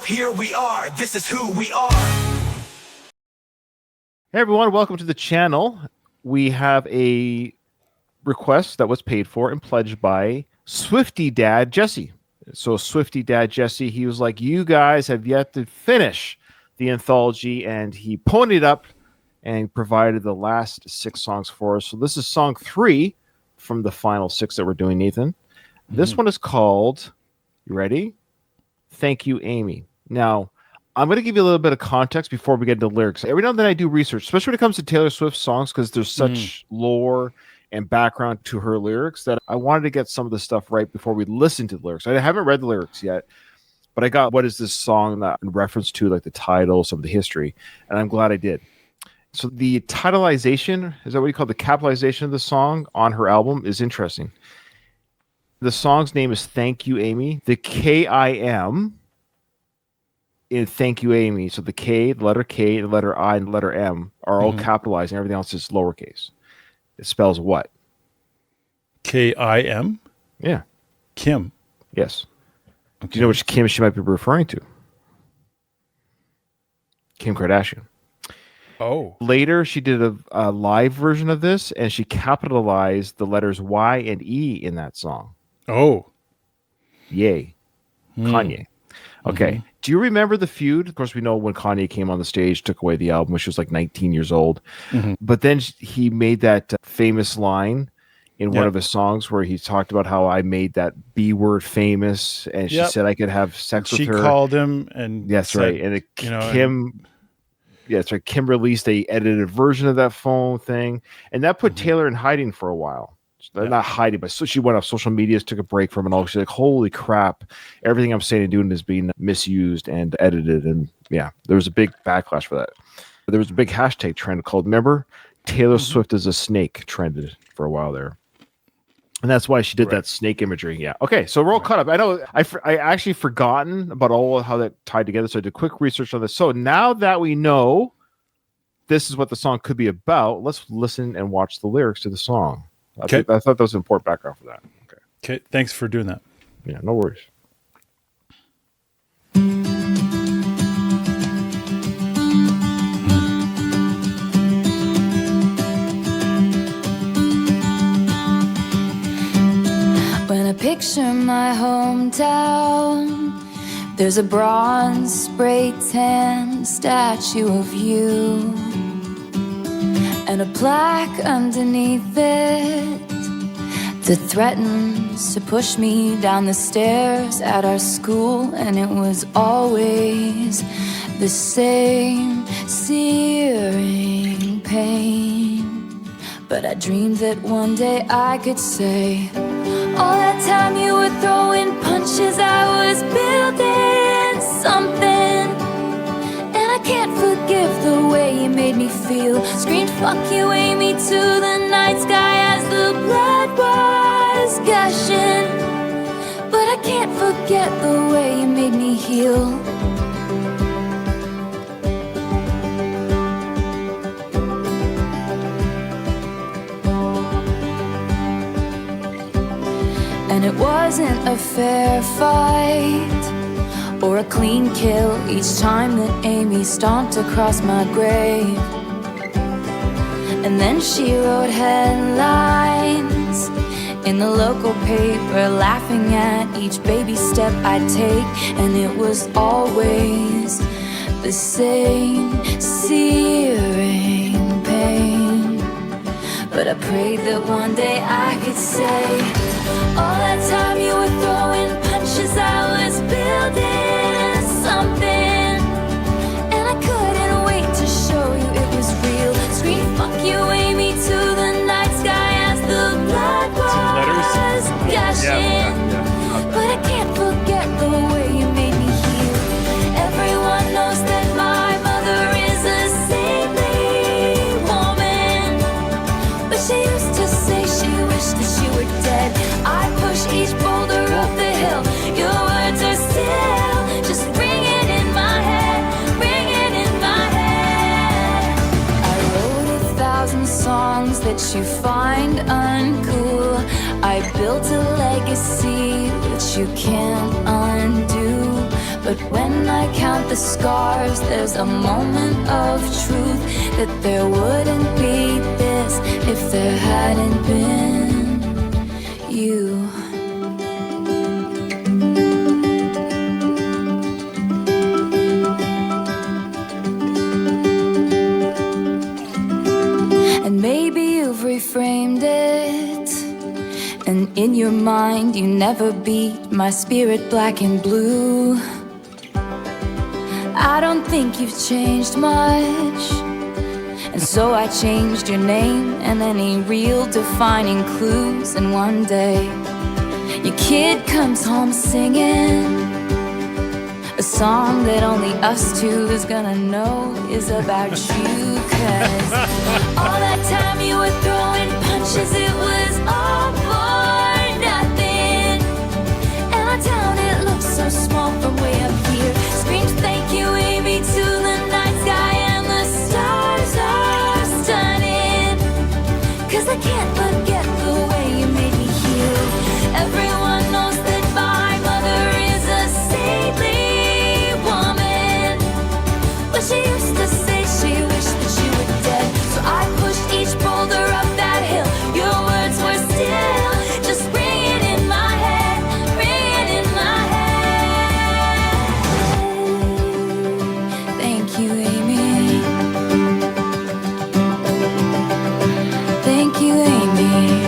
here we are, this is who we are. Hey everyone, welcome to the channel. We have a request that was paid for and pledged by Swiftie Dad Jesse. So Swiftie Dad Jesse, he was like, you guys have yet to finish the anthology, and he ponied up and provided the last 6 songs for us. So this is song 3 from the final 6 that we're doing, Nathan. This one is called, you ready? Thank You, aIMee. Now, I'm going to give you a little bit of context before we get into lyrics. Every now and then I do research, especially when it comes to Taylor Swift songs, because there's such lore and background to her lyrics that I wanted to get some of the stuff right before we listen to the lyrics. I haven't read the lyrics yet, but I got what is this song that in reference to, like the title, some of the history, and I'm glad I did. So the titleization, is that what you call the capitalization of the song on her album, is interesting. The song's name is Thank You, aIMee. The K-I-M in Thank You, aIMee. So the K, the letter K, the letter I, and the letter M are all capitalized, and everything else is lowercase. It spells what? K-I-M? Yeah. Kim. Yes. Okay. Do you know which Kim she might be referring to? Kim Kardashian. Oh. Later, she did a live version of this, and she capitalized the letters Y and E in that song. Oh. Yay. Kanye. Okay. Do you remember the feud? Of course, we know when Kanye came on the stage, took away the album, when she was like 19 years old. But then he made that famous line in one of his songs where he talked about how I made that B word famous, and she said I could have sex with her. She called him, and that's said, right. And Kim released a edited version of that phone thing, and that put Taylor in hiding for a while. Not hiding, but so she went off social media, took a break from it all. She's like, holy crap, everything I'm saying and doing is being misused and edited. And yeah, there was a big backlash for that. There was a big hashtag trend called, remember, Taylor Swift is a snake, trended for a while there. And that's why she did that snake imagery. Yeah. Okay. So we're all caught up. I know I actually forgotten about all how that tied together. So I did quick research on this. So now that we know this is what the song could be about, let's listen and watch the lyrics to the song. I thought that was an important background for that. Okay. Thanks for doing that. Yeah. No worries. When I picture my hometown, there's a bronze spray tan statue of you, and a plaque underneath it that threatens to push me down the stairs at our school. And it was always the same searing pain, but I dreamed that one day I could say, all that time you were throwing punches, I was building something. And I can't forgive the way you made me feel. Screamed fuck you, aIMee, to the night sky as the blood was gushing. But I can't forget the way you made me heal. And it wasn't a fair fight or a clean kill each time that aIMee stomped across my grave. And then she wrote headlines in the local paper, laughing at each baby step I take. And it was always the same searing pain, but I prayed that one day I could say, all that time you were throwing punches, I was building something. And I couldn't wait to show you it was real. Scream fuck you, aIMee, to the night sky as the blood was gushing. But I can't forget the way you made me heal. Everyone knows that my mother is a saintly woman, but she used to say she wished that she were dead. I push each boulder up the hill. Your words are still just ringing in my head, ringing in my head. I wrote 1,000 songs that you find uncool. I built a legacy which you can't undo. But when I count the scars, there's a moment of truth that there wouldn't be this if there hadn't been you. And maybe you've reframed it, and in your mind you never beat my spirit black and blue. I don't think you've changed much, and so I changed your name and any real defining clues. And one day your kid comes home singing a song that only us two is gonna know is about you. Cause all that time you were throwing punches, it was all for nothing. And my town, it looks so small from way up here. Screams thank you, aIMee, to the night sky, and the stars are stunning. Cause I can't forget the way you made me feel. Everyone knows that my mother is a saintly woman, but she used to say she wished that you were dead. So I pushed each boulder up that hill. Your words were still just ringing in my head, ringing in my head. Thank you, aIMee. Thank you, aIMee.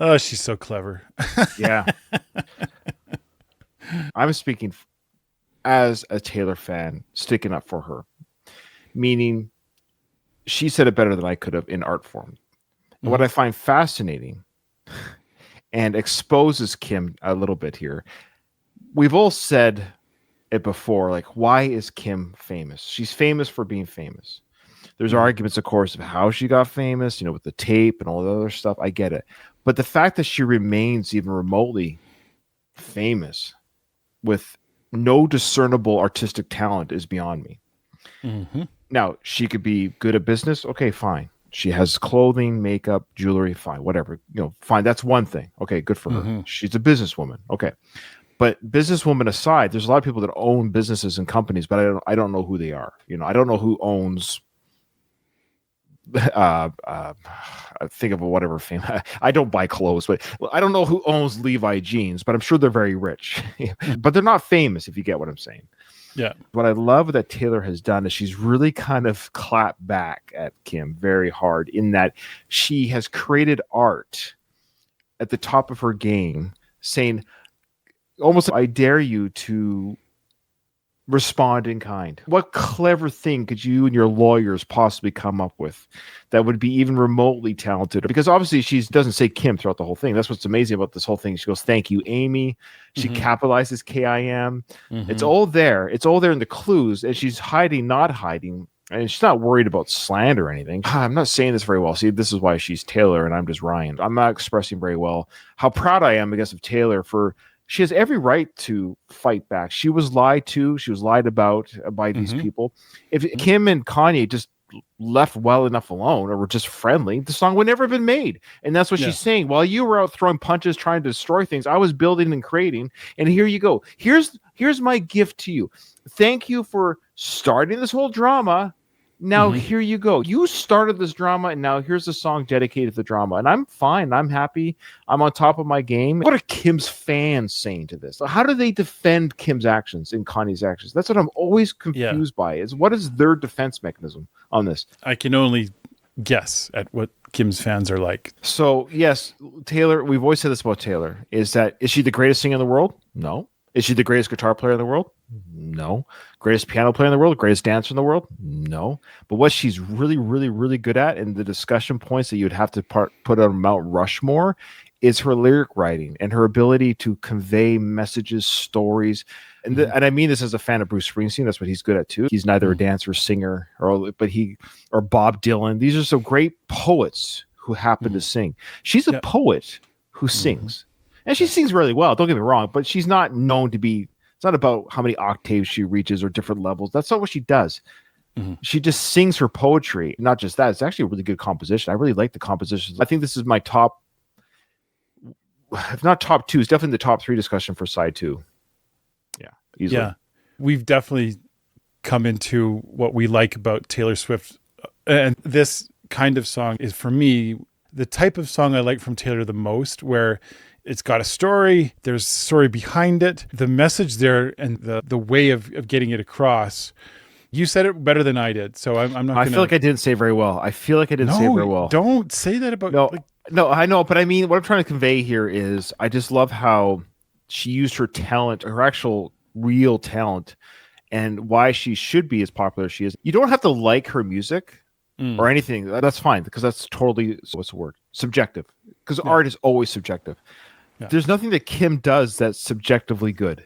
Oh, she's so clever. Yeah. I'm speaking as a Taylor fan, sticking up for her, meaning she said it better than I could have in art form. And what I find fascinating and exposes Kim a little bit here, we've all said it before, like, why is Kim famous? She's famous for being famous. There's arguments, of course, of how she got famous, with the tape and all the other stuff. I get it. But the fact that she remains even remotely famous with no discernible artistic talent is beyond me. Mm-hmm. Now, she could be good at business. Okay, fine. She has clothing, makeup, jewelry, fine, whatever. Fine. That's one thing. Okay, good for her. She's a businesswoman. Okay. But businesswoman aside, there's a lot of people that own businesses and companies, but I don't know who they are. I don't know who owns think of whatever fame. I don't buy clothes, but I don't know who owns Levi jeans, but I'm sure they're very rich. But they're not famous, if you get what I'm saying. Yeah. What I love that Taylor has done is she's really kind of clapped back at Kim very hard in that she has created art at the top of her game, saying almost, I dare you to respond in kind. What clever thing could you and your lawyers possibly come up with that would be even remotely talented? Because obviously she doesn't say Kim throughout the whole thing. That's what's amazing about this whole thing. She goes, thank you, aIMee. She capitalizes KIM. It's all there. It's all there in the clues, and she's not hiding. And she's not worried about slander or anything. I'm not saying this very well. See, this is why she's Taylor and I'm just Ryan. I'm not expressing very well how proud I am, I guess, of Taylor for she has every right to fight back. She was lied to. She was lied about by these people. If Kim and Kanye just left well enough alone or were just friendly, the song would never have been made. And that's what she's saying. While you were out throwing punches, trying to destroy things, I was building and creating. And here you go. Here's my gift to you. Thank you for starting this whole drama. Now, here you go. You started this drama, and now here's a song dedicated to the drama. And I'm fine. I'm happy. I'm on top of my game. What are Kim's fans saying to this? How do they defend Kim's actions and Kanye's actions? That's what I'm always confused by, is what is their defense mechanism on this? I can only guess at what Kim's fans are like. So, yes, Taylor, we've always said this about Taylor, is she the greatest singer in the world? No. Is she the greatest guitar player in the world? No. Greatest piano player in the world? Greatest dancer in the world? No. But what she's really, really, really good at, and the discussion points that you'd have to put on Mount Rushmore, is her lyric writing and her ability to convey messages, stories. And and I mean this as a fan of Bruce Springsteen. That's what he's good at too. He's neither a dancer, singer, or Bob Dylan. These are some great poets who happen to sing. She's a poet who sings. And she sings really well, don't get me wrong, but she's not known to be It's not about how many octaves she reaches or different levels. That's not what she does. She just sings her poetry. Not just that, it's actually a really good composition. I really like the compositions. I think this is my top, if not top 2, it's definitely the top 3 discussion for side 2. Yeah, easily. Yeah, we've definitely come into what we like about Taylor Swift. And this kind of song is, for me, the type of song I like from Taylor the most, where it's got a story, there's a story behind it, the message there, and the way of getting it across. You said it better than I did, so I'm not. I feel like I didn't say very well. Don't say that about. No, I know, but I mean, what I'm trying to convey here is, I just love how she used her talent, her actual real talent, and why she should be as popular as she is. You don't have to like her music or anything. That's fine, because that's totally, what's the word? Subjective. Because art is always subjective. Yeah. There's nothing that Kim does that's subjectively good.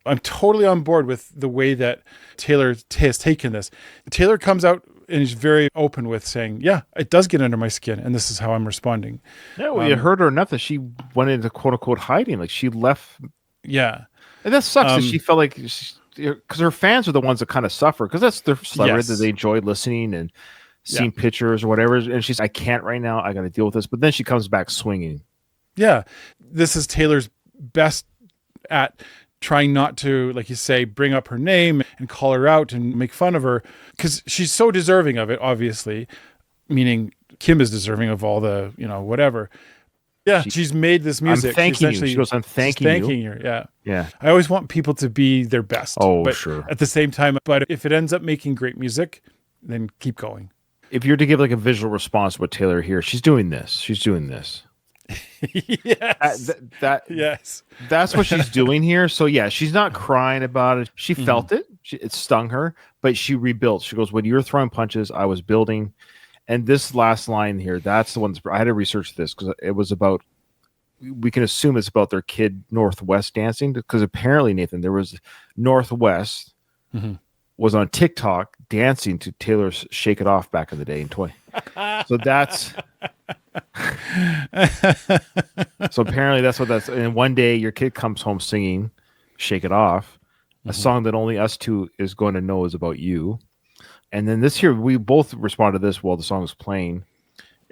I'm totally on board with the way that Taylor has taken this. Taylor comes out and is very open with saying, yeah, it does get under my skin, and this is how I'm responding. Yeah, well, you heard her enough that she went into quote-unquote hiding. Like, she left. Yeah. And that sucks that she felt like, because her fans are the ones that kind of suffer, because that's their celebrity that they enjoy listening and seeing pictures or whatever. And she's, I can't right now. I got to deal with this. But then she comes back swinging. Yeah. This is Taylor's best at trying not to, like you say, bring up her name and call her out and make fun of her, because she's so deserving of it, obviously, meaning Kim is deserving of all the, whatever. Yeah, she's made this music. I'm thanking you. She goes, I'm thanking you. Yeah. Yeah. I always want people to be their best. Oh, sure. At the same time, but if it ends up making great music, then keep going. If you're to give like a visual response to what Taylor here, she's doing this. She's doing this. Yes. Yes. That's what she's doing here. So yeah, she's not crying about it. She felt it. It stung her, but she rebuilt. She goes, when you were throwing punches, I was building. And this last line here, that's the one I had to research this, because it was about, we can assume it's about their kid Northwest dancing, because apparently, Nathan, there was Northwest was on TikTok dancing to Taylor's Shake It Off back in the day in 20. So that's so apparently that's what that's. And one day your kid comes home singing Shake It Off, a song that only us two is going to know is about you. And then this here, we both responded to this while the song was playing.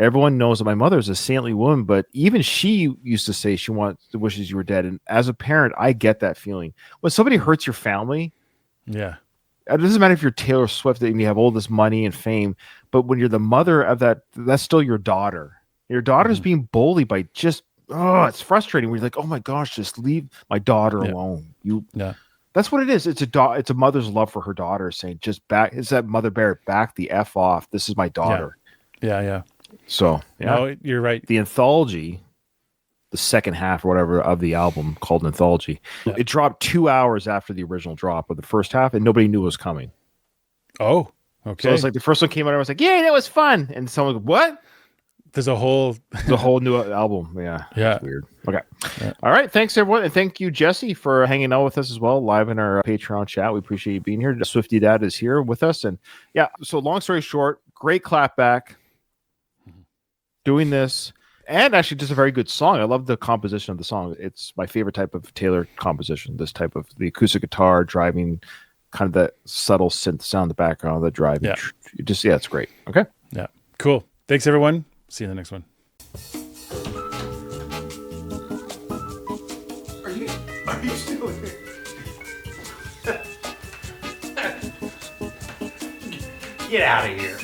Everyone knows that my mother is a saintly woman, but even she used to say she wishes you were dead. And as a parent, I get that feeling. When somebody hurts your family, yeah, it doesn't matter if you're Taylor Swift and you have all this money and fame, but when you're the mother of that's still your daughter. Your daughter's being bullied by it's frustrating. Where you're like, oh my gosh, just leave my daughter alone. That's what it is. It's a mother's love for her daughter saying, it's that mother bear, back the F off. This is my daughter. Yeah. So, no, you're right. The anthology, the second half or whatever of the album called Anthology, it dropped 2 hours after the original drop of the first half, and nobody knew it was coming. Oh, okay. So it's like the first one came out, I was like, yay, that was fun. And someone goes, what? There's a whole new album. Yeah. It's weird. Okay. Yeah. All right. Thanks, everyone. And thank you, Jesse, for hanging out with us as well, live in our Patreon chat. We appreciate you being here. Swiftie Dad is here with us. And yeah, so long story short, great clapback doing this. And actually just a very good song. I love the composition of the song. It's my favorite type of Taylor composition, this type of the acoustic guitar driving, kind of that subtle synth sound in the background, the driving. Yeah. It's great. Okay. Yeah. Cool. Thanks, everyone. See you in the next one. Are you still here? Get out of here.